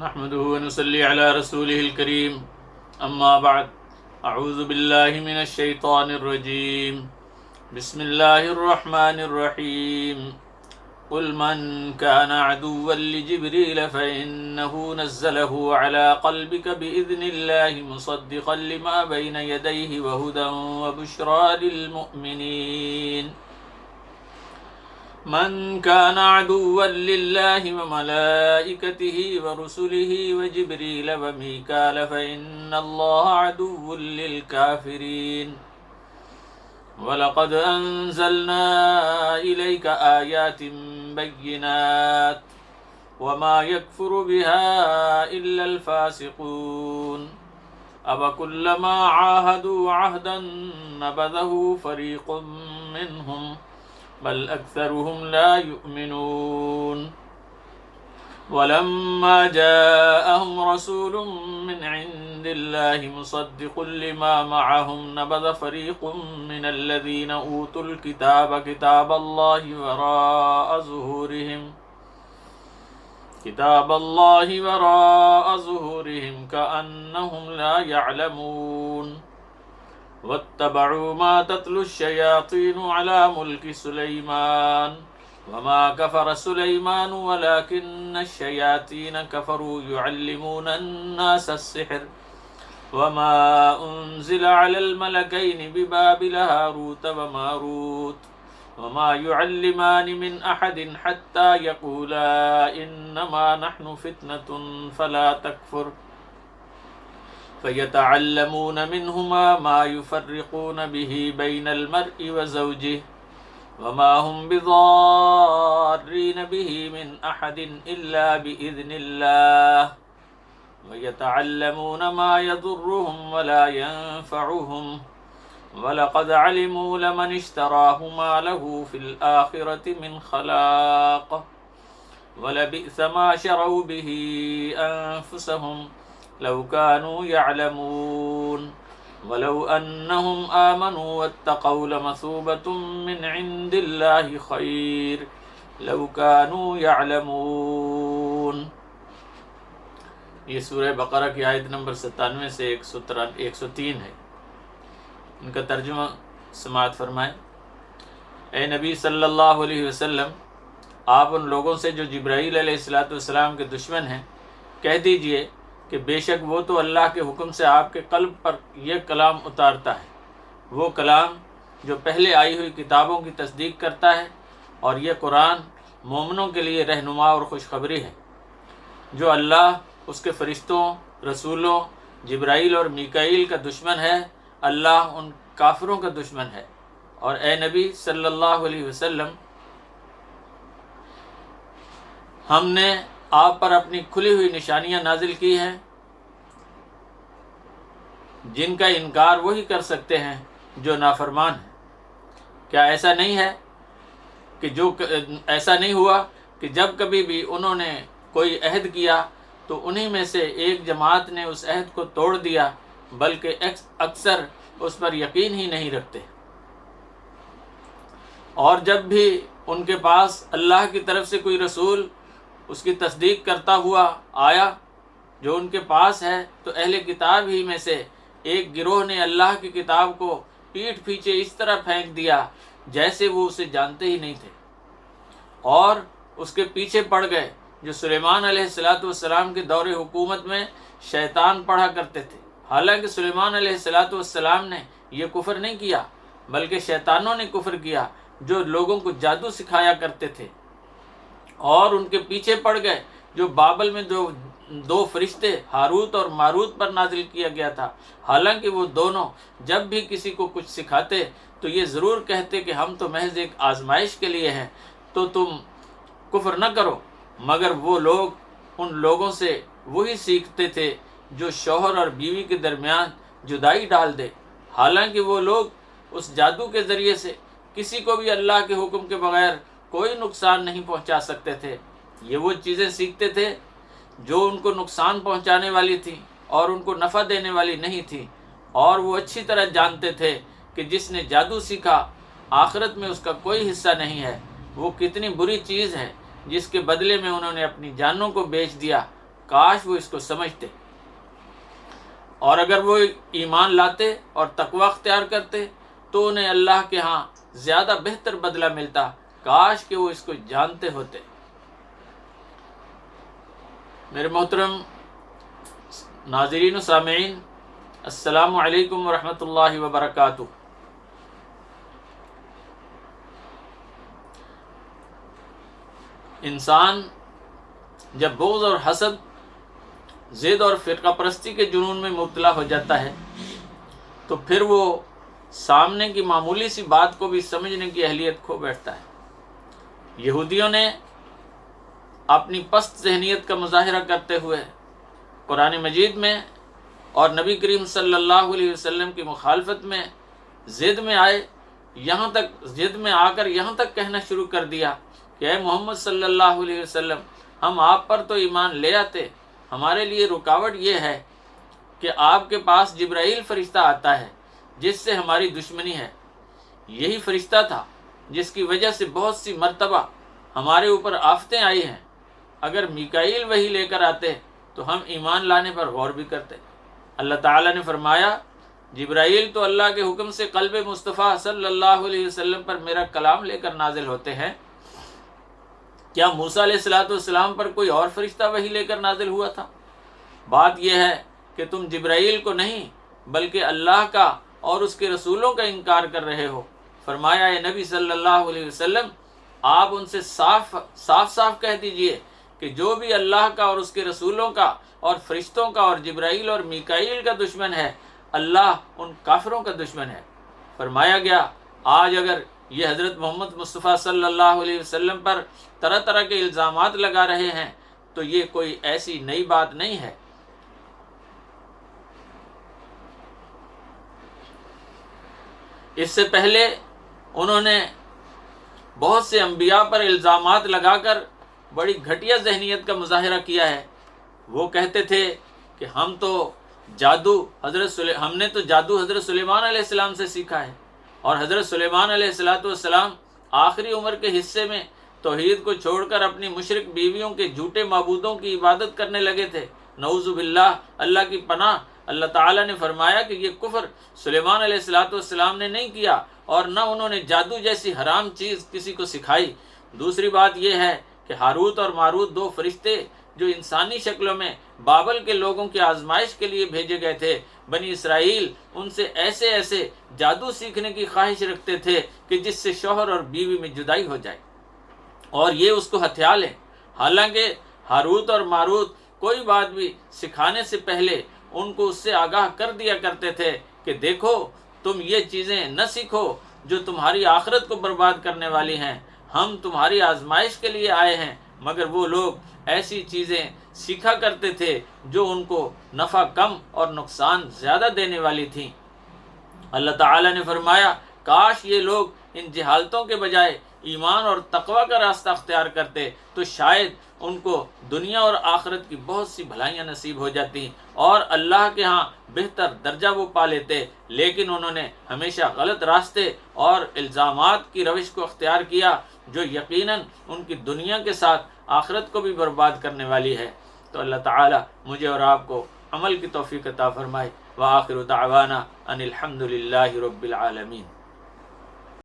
نحمده ونصلي على رسوله الكريم اما بعد اعوذ بالله من الشيطان الرجيم بسم الله الرحمن الرحيم قل من كان عدوا لجبريل فإنه نزله على قلبك بإذن الله مصدقا لما بين يديه وهدى وبشرى للمؤمنين من كان عدوا لله وملائكته ورسله وجبريل وميكال فإن الله عدو للكافرين وَلَقَدْ أَنزَلْنَا إِلَيْكَ آيَاتٍ بَيِّنَاتٍ وَمَا يَكْفُرُ بِهَا إِلَّا الْفَاسِقُونَ أَوَكُلَّمَا عَاهَدُوا عَهْدًا نَبَذَهُ فَرِيقٌ مِّنْهُمْ بَلْ أَكْثَرُهُمْ لَا يُؤْمِنُونَ وَلَمَّا جَاءَهُمْ رَسُولٌ مِّنْ عِندِ اللَّهِ مُصَدِّقٌ لِمَا مَعَهُمْ نَبَذَ فَرِيقٌ مِّنَ الَّذِينَ أُوتُوا الْكِتَابَ كِتَابَ اللَّهِ وَرَاءَ ظُهُورِهِمْ كَأَنَّهُمْ لَا يَعْلَمُونَ وَاتَّبَعُوا مَا تَتْلُو الشَّيَاطِينُ عَلَى مُلْكِ سُلَيْمَانَ وما كفر سليمان ولكن الشياطين كفروا يعلمون الناس السحر وما أنزل على الملكين ببابل هاروت وماروت وما يعلمان من أحد حتى يقولا إنما نحن فتنة فلا تكفر فيتعلمون منهما ما يفرقون به بين المرء وزوجه وما هم بضارين به من أحد إلا بإذن الله ويتعلمون ما يضرهم ولا ينفعهم ولقد علموا لمن اشتراه ما له في الآخرة من خلاق ولبئس ما شروا به أنفسهم لو كانوا يعلمون ولو أنهم آمنوا واتقوا لمثوبة من عند الله خير لو كانوا يعلمون۔ یہ سورہ بقرہ کی آیت نمبر 97 سے 103 ہے۔ ان کا ترجمہ سماعت فرمائیں۔ اے نبی صلی اللہ علیہ وسلم، آپ ان لوگوں سے جو جبرائیل علیہ السلام کے دشمن ہیں کہہ دیجئے کہ بے شک وہ تو اللہ کے حکم سے آپ کے قلب پر یہ کلام اتارتا ہے، وہ کلام جو پہلے آئی ہوئی کتابوں کی تصدیق کرتا ہے، اور یہ قرآن مومنوں کے لیے رہنما اور خوشخبری ہے۔ جو اللہ، اس کے فرشتوں، رسولوں، جبرائیل اور میکائیل کا دشمن ہے، اللہ ان کافروں کا دشمن ہے۔ اور اے نبی صلی اللہ علیہ وسلم، ہم نے آپ پر اپنی کھلی ہوئی نشانیاں نازل کی ہیں جن کا انکار وہی کر سکتے ہیں جو نافرمان ہیں۔ کیا ایسا نہیں ہوا کہ جب کبھی بھی انہوں نے کوئی عہد کیا تو انہی میں سے ایک جماعت نے اس عہد کو توڑ دیا، بلکہ اکثر اس پر یقین ہی نہیں رکھتے۔ اور جب بھی ان کے پاس اللہ کی طرف سے کوئی رسول اس کی تصدیق کرتا ہوا آیا جو ان کے پاس ہے، تو اہل کتاب ہی میں سے ایک گروہ نے اللہ کی کتاب کو پیٹھ پیچھے اس طرح پھینک دیا جیسے وہ اسے جانتے ہی نہیں تھے، اور اس کے پیچھے پڑ گئے جو سلیمان علیہ السلام کے دور حکومت میں شیطان پڑھا کرتے تھے۔ حالانکہ سلیمان علیہ السلام نے یہ کفر نہیں کیا، بلکہ شیطانوں نے کفر کیا جو لوگوں کو جادو سکھایا کرتے تھے، اور ان کے پیچھے پڑ گئے جو بابل میں دو فرشتے ہاروت اور ماروت پر نازل کیا گیا تھا۔ حالانکہ وہ دونوں جب بھی کسی کو کچھ سکھاتے تو یہ ضرور کہتے کہ ہم تو محض ایک آزمائش کے لیے ہیں، تو تم کفر نہ کرو، مگر وہ لوگ ان لوگوں سے وہی سیکھتے تھے جو شوہر اور بیوی کے درمیان جدائی ڈال دے۔ حالانکہ وہ لوگ اس جادو کے ذریعے سے کسی کو بھی اللہ کے حکم کے بغیر کوئی نقصان نہیں پہنچا سکتے تھے۔ یہ وہ چیزیں سیکھتے تھے جو ان کو نقصان پہنچانے والی تھی اور ان کو نفع دینے والی نہیں تھی، اور وہ اچھی طرح جانتے تھے کہ جس نے جادو سیکھا آخرت میں اس کا کوئی حصہ نہیں ہے۔ وہ کتنی بری چیز ہے جس کے بدلے میں انہوں نے اپنی جانوں کو بیچ دیا۔ کاش وہ اس کو سمجھتے، اور اگر وہ ایمان لاتے اور تقوی اختیار کرتے تو انہیں اللہ کے ہاں زیادہ بہتر بدلہ ملتا، کاش کہ وہ اس کو جانتے ہوتے۔ میرے محترم ناظرین و سامعین، السلام علیکم ورحمۃ اللہ وبرکاتہ۔ انسان جب بغض اور حسد، ضد اور فرقہ پرستی کے جنون میں مبتلا ہو جاتا ہے تو پھر وہ سامنے کی معمولی سی بات کو بھی سمجھنے کی اہلیت کھو بیٹھتا ہے۔ یہودیوں نے اپنی پست ذہنیت کا مظاہرہ کرتے ہوئے قرآن مجید میں اور نبی کریم صلی اللہ علیہ وسلم کی مخالفت میں ضد میں آئے، ضد میں آ کر یہاں تک کہنا شروع کر دیا کہ اے محمد صلی اللہ علیہ وسلم، ہم آپ پر تو ایمان لے آتے، ہمارے لیے رکاوٹ یہ ہے کہ آپ کے پاس جبرائیل فرشتہ آتا ہے جس سے ہماری دشمنی ہے۔ یہی فرشتہ تھا جس کی وجہ سے بہت سی مرتبہ ہمارے اوپر آفتیں آئی ہیں۔ اگر میکائیل وحی لے کر آتے تو ہم ایمان لانے پر غور بھی کرتے۔ اللہ تعالیٰ نے فرمایا، جبرائیل تو اللہ کے حکم سے قلب مصطفیٰ صلی اللہ علیہ وسلم پر میرا کلام لے کر نازل ہوتے ہیں، کیا موسیٰ علیہ السلام پر کوئی اور فرشتہ وحی لے کر نازل ہوا تھا؟ بات یہ ہے کہ تم جبرائیل کو نہیں بلکہ اللہ کا اور اس کے رسولوں کا انکار کر رہے ہو۔ فرمایا، اے نبی صلی اللہ علیہ وسلم، آپ ان سے صاف کہہ دیجئے کہ جو بھی اللہ کا اور اس کے رسولوں کا اور فرشتوں کا اور جبرائیل اور میکائیل کا دشمن ہے، اللہ ان کافروں کا دشمن ہے۔ فرمایا گیا، آج اگر یہ حضرت محمد مصطفیٰ صلی اللہ علیہ وسلم پر طرح طرح کے الزامات لگا رہے ہیں تو یہ کوئی ایسی نئی بات نہیں ہے۔ اس سے پہلے انہوں نے بہت سے انبیاء پر الزامات لگا کر بڑی گھٹیا ذہنیت کا مظاہرہ کیا ہے۔ وہ کہتے تھے کہ ہم نے تو جادو حضرت سلیمان علیہ السلام سے سیکھا ہے، اور حضرت سلیمان علیہ السلام آخری عمر کے حصے میں توحید کو چھوڑ کر اپنی مشرک بیویوں کے جھوٹے معبودوں کی عبادت کرنے لگے تھے۔ نعوذ باللہ، اللہ کی پناہ۔ اللہ تعالیٰ نے فرمایا کہ یہ کفر سلیمان علیہ السلام نے نہیں کیا، اور نہ انہوں نے جادو جیسی حرام چیز کسی کو سکھائی۔ دوسری بات یہ ہے کہ ہاروت اور ماروت دو فرشتے جو انسانی شکلوں میں بابل کے لوگوں کی آزمائش کے لیے بھیجے گئے تھے، بنی اسرائیل ان سے ایسے جادو سیکھنے کی خواہش رکھتے تھے کہ جس سے شوہر اور بیوی میں جدائی ہو جائے، اور یہ اس کو ہتھیا لیں۔ حالانکہ ہاروت اور ماروت کوئی بات بھی سکھانے سے پہلے ان کو اس سے آگاہ کر دیا کرتے تھے کہ دیکھو، تم یہ چیزیں نہ سیکھو جو تمہاری آخرت کو برباد کرنے والی ہیں، ہم تمہاری آزمائش کے لیے آئے ہیں۔ مگر وہ لوگ ایسی چیزیں سیکھا کرتے تھے جو ان کو نفع کم اور نقصان زیادہ دینے والی تھیں۔ اللہ تعالیٰ نے فرمایا، کاش یہ لوگ ان جہالتوں کے بجائے ایمان اور تقوی کا راستہ اختیار کرتے تو شاید ان کو دنیا اور آخرت کی بہت سی بھلائیاں نصیب ہو جاتی اور اللہ کے ہاں بہتر درجہ وہ پا لیتے، لیکن انہوں نے ہمیشہ غلط راستے اور الزامات کی روش کو اختیار کیا جو یقیناً ان کی دنیا کے ساتھ آخرت کو بھی برباد کرنے والی ہے۔ تو اللہ تعالی مجھے اور آپ کو عمل کی توفیق عطا فرمائے۔ وآخر دعوانا ان الحمد للہ رب العالمین۔